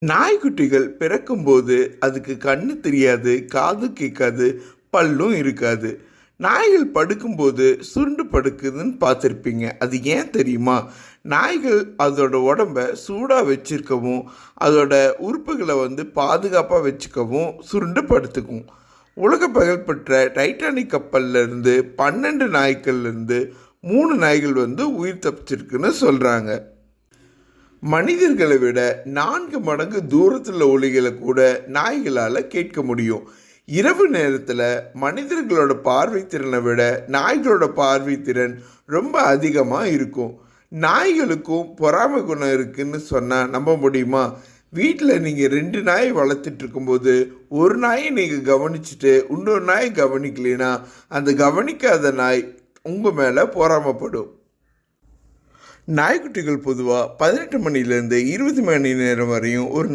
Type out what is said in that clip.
நாய்க்குட்டிகள் பிறக்கும்போது அதுக்கு கண்ணு தெரியாது, காது கேட்காது, பல்லும் இருக்காது. நாய்கள் படுக்கும்போது சுருண்டு படுக்குதுன்னு பார்த்துருப்பீங்க. அது ஏன் தெரியுமா? நாய்கள் அதோட உடம்ப சூடாக வச்சிருக்கவும், அதோட உறுப்புகளை பாதுகாப்பாக வச்சுக்கவும் சுருண்டு படுத்துக்கும். உலக புகழ்பெற்ற டைட்டானிக் கப்பல்ல இருந்து 12 நாய்க்கள்ல இருந்து 3 நாய்கள் உயிர் தப்பிச்சிருக்குன்னு சொல்கிறாங்க. மனிதர்களை விட 4 மடங்கு தூரத்தில் ஒலிகளை கூட நாய்களால் கேட்க முடியும். இரவு நேரத்தில் மனிதர்களோட பார்வை திறனை விட நாய்களோட பார்வை திறன் ரொம்ப அதிகமாக இருக்கும். நாய்களுக்கும் பொறாமை குணம் இருக்குன்னு சொன்னால் நம்ப முடியுமா? வீட்டில் நீங்கள் 2 நாய் வளர்த்துட்டு இருக்கும்போது ஒரு நாயை நீங்கள் கவனிச்சுட்டு இன்னொரு நாயை கவனிக்கலைன்னா அந்த கவனிக்காத நாய் உங்கள் மேலே பொறாமைப்படும். நாய்க்குட்டிகள் பொதுவாக 18 மணிலேருந்து 20 மணி நேரம் வரையும் ஒரு